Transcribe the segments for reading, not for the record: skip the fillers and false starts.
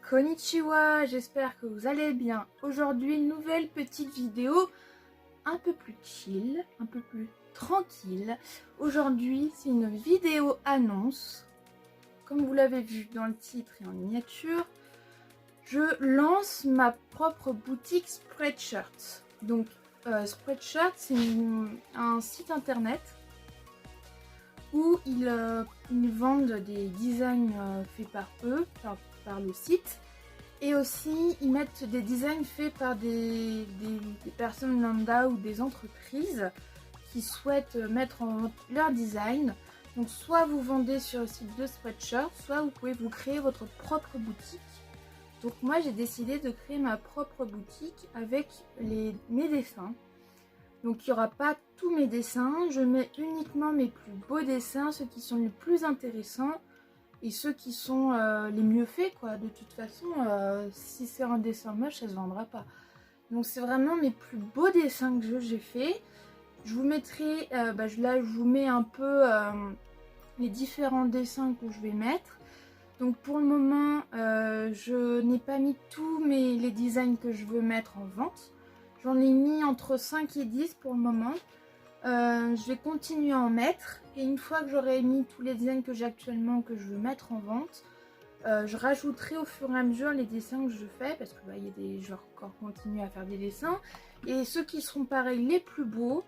Konnichiwa, j'espère que vous allez bien. Aujourd'hui, une nouvelle petite vidéo un peu plus chill, un peu plus tranquille. Aujourd'hui, c'est une vidéo annonce. Comme vous l'avez vu dans le titre et en miniature, je lance ma propre boutique Spreadshirt. Donc, Spreadshirt, c'est un site internet où ils vendent des designs faits par eux, par le site. Et aussi, ils mettent des designs faits par des personnes lambda ou des entreprises qui souhaitent mettre en vente leur design. Donc soit vous vendez sur le site de Spreadshirt, soit vous pouvez vous créer votre propre boutique. Donc moi j'ai décidé de créer ma propre boutique avec mes dessins. Donc il n'y aura pas tous mes dessins, je mets uniquement mes plus beaux dessins, ceux qui sont les plus intéressants. Et ceux qui sont les mieux faits, quoi. De toute façon, si c'est un dessin moche, ça se vendra pas. Donc c'est vraiment mes plus beaux dessins que j'ai fait. Je vous mettrai, là je vous mets un peu les différents dessins que je vais mettre. Donc pour le moment, je n'ai pas mis tous les designs que je veux mettre en vente. J'en ai mis entre 5 et 10 pour le moment. Je vais continuer à en mettre et une fois que j'aurai mis tous les designs que j'ai actuellement que je veux mettre en vente, je rajouterai au fur et à mesure les dessins que je fais parce que je vais encore continuer à faire des dessins et ceux qui seront pareils les plus beaux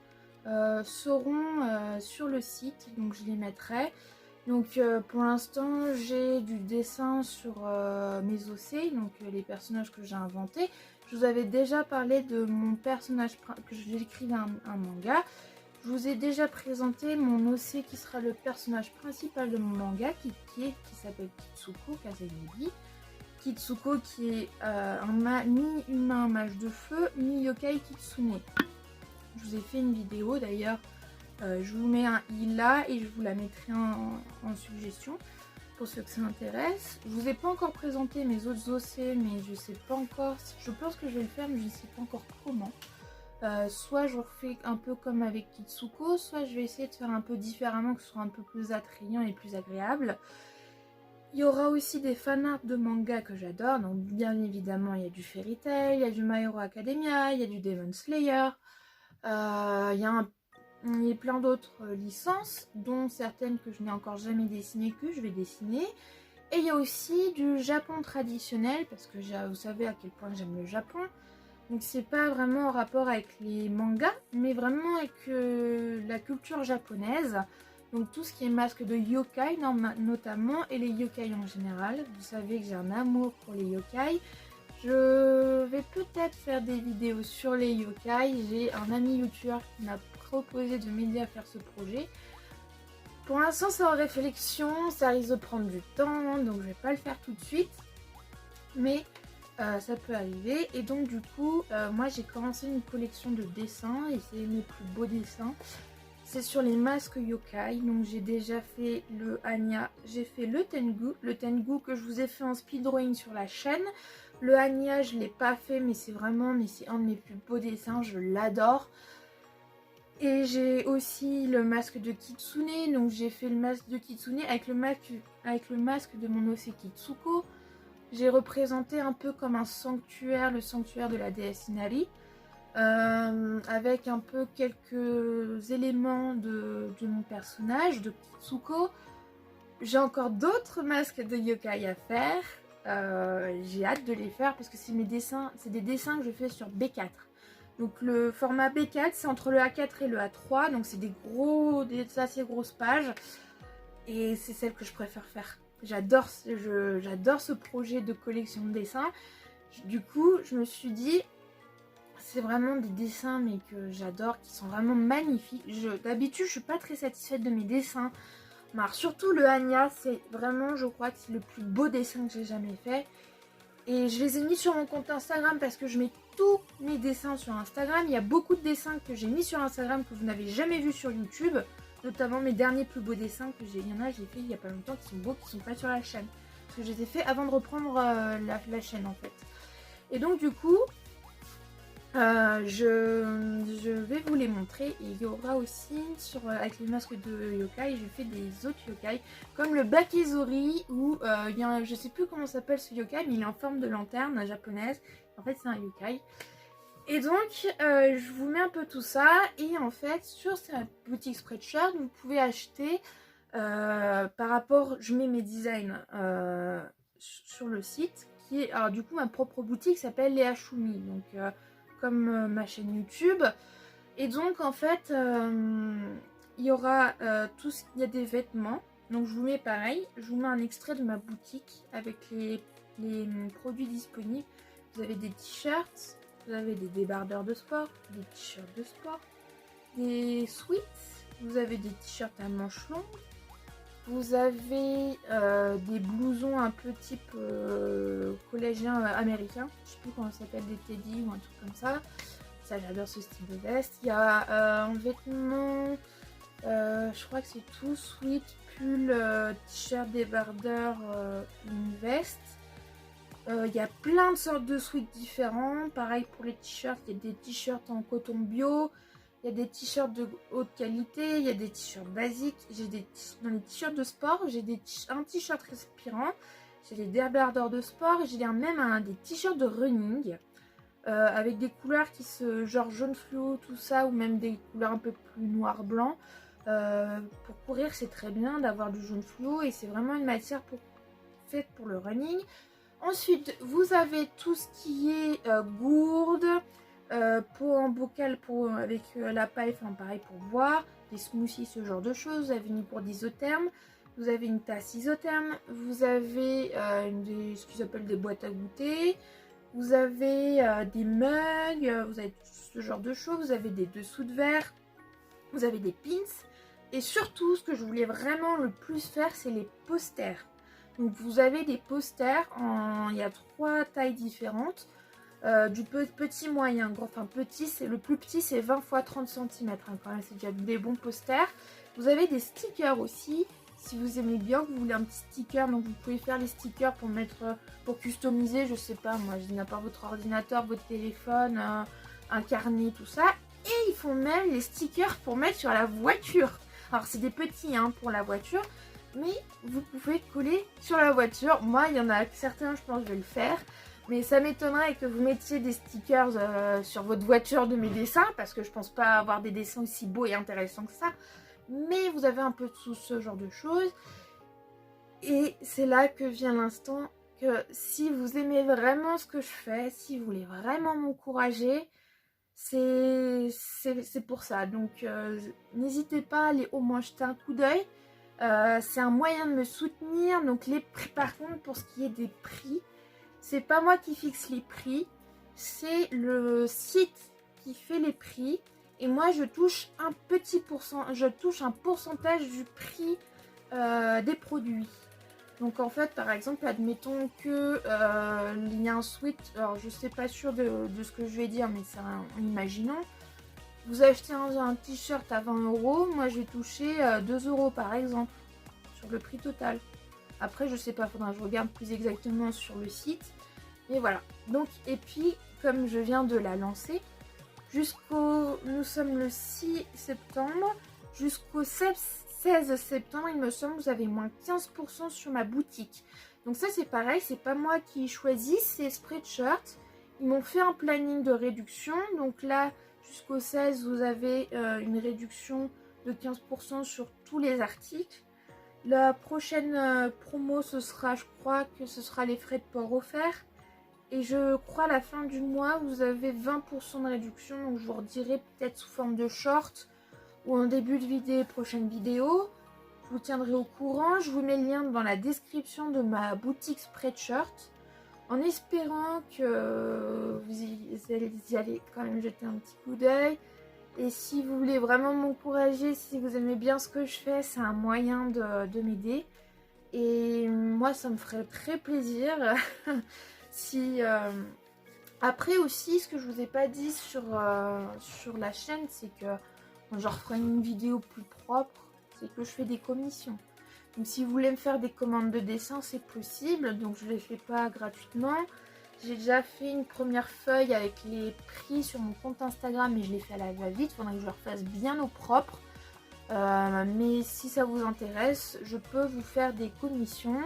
seront sur le site, donc je les mettrai. Donc pour l'instant j'ai du dessin sur mes OC, donc les personnages que j'ai inventés. Je vous avais déjà parlé de mon personnage que j'écrivais un manga. Je vous ai déjà présenté mon OC qui sera le personnage principal de mon manga qui s'appelle Kitsuko Kazemibi. Kitsuko qui est mi-humain mage de feu, mi-yokai kitsune. Je vous ai fait une vidéo d'ailleurs, je vous mets un i là et je vous la mettrai en suggestion pour ceux que ça intéresse. Je vous ai pas encore présenté mes autres OC mais je sais pas encore, je pense que je vais le faire mais je ne sais pas encore comment. Soit je refais un peu comme avec Kitsuko, soit je vais essayer de faire un peu différemment, que ce soit un peu plus attrayant et plus agréable. Il y aura aussi des fanarts de manga que j'adore, donc bien évidemment il y a du Fairy Tail, il y a du My Hero Academia, il y a du Demon Slayer, il y a plein d'autres licences, dont certaines que je n'ai encore jamais dessinées que je vais dessiner. Et il y a aussi du Japon traditionnel, parce que vous savez à quel point j'aime le Japon. Donc c'est pas vraiment en rapport avec les mangas, mais vraiment avec la culture japonaise. Donc tout ce qui est masque de yokai notamment, et les yokai en général. Vous savez que j'ai un amour pour les yokai. Je vais peut-être faire des vidéos sur les yokai. J'ai un ami youtubeur qui m'a proposé de m'aider à faire ce projet. Pour l'instant c'est en réflexion, ça risque de prendre du temps, donc je vais pas le faire tout de suite. Mais ça peut arriver. Et donc du coup moi j'ai commencé une collection de dessins et c'est mes plus beaux dessins. C'est sur les masques yokai. Donc j'ai déjà fait le Anya, j'ai fait le Tengu que je vous ai fait en speed drawing sur la chaîne. Le Anya je l'ai pas fait mais c'est un de mes plus beaux dessins, je l'adore. Et j'ai aussi le masque de Kitsune, donc j'ai fait le masque de Kitsune avec le masque de mon OC Kitsuko. J'ai représenté un peu comme un sanctuaire, le sanctuaire de la déesse Inari, avec un peu quelques éléments de mon personnage, de Kitsuko. J'ai encore d'autres masques de yokai à faire, j'ai hâte de les faire parce que c'est des dessins que je fais sur B4. Donc le format B4 c'est entre le A4 et le A3, donc c'est des assez grosses pages et c'est celle que je préfère faire. J'adore ce projet de collection de dessins. Du coup, je me suis dit, c'est vraiment des dessins mais que j'adore, qui sont vraiment magnifiques. D'habitude, je suis pas très satisfaite de mes dessins. Mais alors, surtout le Anya, c'est vraiment, je crois que c'est le plus beau dessin que j'ai jamais fait. Et je les ai mis sur mon compte Instagram parce que je mets tous mes dessins sur Instagram. Il y a beaucoup de dessins que j'ai mis sur Instagram que vous n'avez jamais vu sur YouTube. Notamment mes derniers plus beaux dessins que j'ai. Il y en a, j'ai fait il y a pas longtemps qui sont beaux, qui sont pas sur la chaîne. Parce que je les ai fait avant de reprendre la chaîne en fait. Et donc du coup, Je vais vous les montrer, et il y aura aussi avec les masques de yokai, je fais des autres yokai comme le Bakizori où je sais plus comment s'appelle ce yokai, mais il est en forme de lanterne japonaise. En fait c'est un yokai. Et donc je vous mets un peu tout ça, et en fait sur cette boutique Spreadshirt vous pouvez acheter par rapport, je mets mes designs sur le site qui est, alors du coup ma propre boutique s'appelle Léa Choumi, donc comme ma chaîne YouTube. Et donc en fait il y aura il y a des vêtements, donc je vous mets pareil, je vous mets un extrait de ma boutique avec les produits disponibles. Vous avez des t-shirts, vous avez des débardeurs de sport, des t-shirts de sport, des sweats, vous avez des t-shirts à manches longues, vous avez des blousons un peu type collégien américain. Je sais plus comment ça s'appelle, des teddy ou un truc comme ça. Ça, j'adore ce style de veste. Il y a un vêtement, je crois que c'est tout, sweat, pull, t-shirt, débardeur, une veste. Il y a plein de sortes de sweats différents. Pareil pour les t-shirts, il y a des t-shirts en coton bio. Il y a des t-shirts de haute qualité, il y a des t-shirts basiques. Dans les t-shirts de sport, j'ai un t-shirt respirant, j'ai des débardeurs de sport, j'ai même des t-shirts de running avec des couleurs genre jaune fluo, tout ça, ou même des couleurs un peu plus noir-blanc. Pour courir, c'est très bien d'avoir du jaune fluo, et c'est vraiment une matière faite pour le running. Ensuite, vous avez tout ce qui est gourde, pot en bocal avec la paille, enfin pareil pour boire, des smoothies, ce genre de choses. Vous avez une gourde isotherme, vous avez une tasse isotherme, vous avez ce qu'ils appellent des boîtes à goûter, vous avez des mugs, vous avez ce genre de choses, vous avez des dessous de verre, vous avez des pins, et surtout ce que je voulais vraiment le plus faire, c'est les posters. Donc vous avez des posters, il y a 3 tailles différentes. Du petit, moyen, grand, enfin petit, le plus petit c'est 20 x 30 cm, hein, quand même c'est déjà des bons posters. Vous avez des stickers aussi, si vous aimez bien, vous voulez un petit sticker, donc vous pouvez faire les stickers pour customiser, je sais pas moi, je dis n'importe, votre ordinateur, votre téléphone, un carnet, tout ça. Et ils font même les stickers pour mettre sur la voiture. Alors c'est des petits hein, pour la voiture, mais vous pouvez coller sur la voiture. Moi il y en a certains, je pense que je vais le faire. Mais ça m'étonnerait que vous mettiez des stickers sur votre voiture de mes dessins, parce que je pense pas avoir des dessins aussi beaux et intéressants que ça. Mais vous avez un peu tout ce genre de choses. Et c'est là que vient l'instant que si vous aimez vraiment ce que je fais, si vous voulez vraiment m'encourager, c'est pour ça. Donc n'hésitez pas à aller au moins jeter un coup d'œil. C'est un moyen de me soutenir. Donc les prix, par contre, pour ce qui est des prix, c'est pas moi qui fixe les prix, c'est le site qui fait les prix. Et moi, je touche un pourcentage du prix des produits. Donc en fait, par exemple, admettons que il y a un sweat, alors je sais pas sûr de ce que je vais dire, mais imaginons. Vous achetez un t-shirt à 20 €, moi je vais toucher 2 € par exemple, sur le prix total. Après, je sais pas, faudra que je regarde plus exactement sur le site. Et voilà. Donc, et puis, comme je viens de la lancer, nous sommes le 6 septembre, jusqu'au 16 septembre, il me semble, vous avez moins 15% sur ma boutique. Donc ça, c'est pareil, c'est pas moi qui choisis, c'est Spreadshirt. Ils m'ont fait un planning de réduction. Donc là, jusqu'au 16, vous avez une réduction de 15% sur tous les articles. La prochaine promo, je crois que ce sera les frais de port offerts. Et je crois à la fin du mois, vous avez 20% de réduction. Donc je vous redirai peut-être sous forme de short ou en début de prochaine vidéo. Je vous tiendrai au courant. Je vous mets le lien dans la description de ma boutique Spreadshirt. En espérant que vous y allez quand même jeter un petit coup d'œil. Et si vous voulez vraiment m'encourager, si vous aimez bien ce que je fais, c'est un moyen de m'aider. Et moi, ça me ferait très plaisir. Si après aussi, ce que je vous ai pas dit sur la chaîne, c'est que quand je referai une vidéo plus propre, c'est que je fais des commissions. Donc si vous voulez me faire des commandes de dessin, c'est possible. Donc je les fais pas gratuitement. J'ai déjà fait une première feuille avec les prix sur mon compte Instagram, mais je l'ai fait à la va-vite. Il faudrait que je le refasse bien au propre. Mais si ça vous intéresse, je peux vous faire des commissions.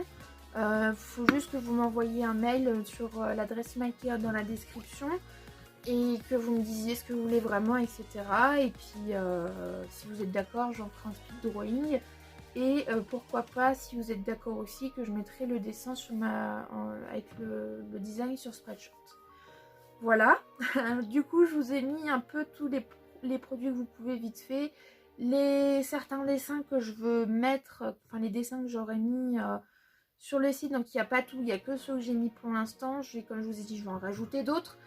Faut juste que vous m'envoyiez un mail sur l'adresse email qui est dans la description et que vous me disiez ce que vous voulez vraiment, etc. Et puis si vous êtes d'accord, j'en ferai un speed drawing. Et pourquoi pas, si vous êtes d'accord aussi, que je mettrai le dessin sur avec le design sur Spreadshot. Voilà. Du coup, je vous ai mis un peu tous les produits que vous pouvez vite fait. Certains dessins que je veux mettre, enfin les dessins que j'aurais mis sur le site. Donc il n'y a pas tout, il n'y a que ceux que j'ai mis pour l'instant. Comme je vous ai dit, je vais en rajouter d'autres.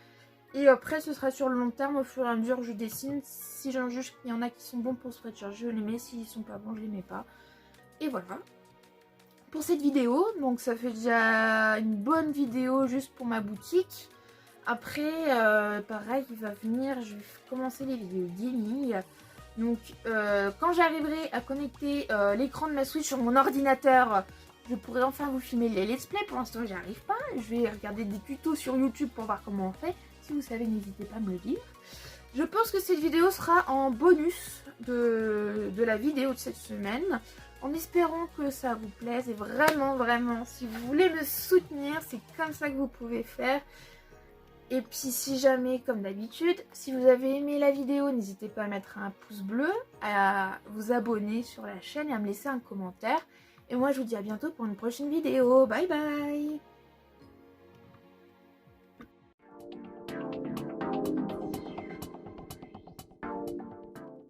Et après, ce sera sur le long terme, au fur et à mesure je dessine. Si j'en juge qu'il y en a qui sont bons pour Spreadshot, je les mets. S'ils sont pas bons, je les mets pas. Et voilà pour cette vidéo. Donc ça fait déjà une bonne vidéo juste pour ma boutique. Après, pareil, il va venir, je vais commencer les vidéos gaming. Donc quand j'arriverai à connecter l'écran de ma Switch sur mon ordinateur, je pourrai enfin vous filmer les let's play. Pour l'instant, j'y arrive pas. Je vais regarder des tutos sur YouTube pour voir comment on fait. Si vous savez, n'hésitez pas à me le dire. Je pense que cette vidéo sera en bonus de la vidéo de cette semaine. En espérant que ça vous plaise. Et vraiment, vraiment, si vous voulez me soutenir, c'est comme ça que vous pouvez faire. Et puis si jamais, comme d'habitude, si vous avez aimé la vidéo, n'hésitez pas à mettre un pouce bleu, à vous abonner sur la chaîne et à me laisser un commentaire. Et moi, je vous dis à bientôt pour une prochaine vidéo. Bye bye!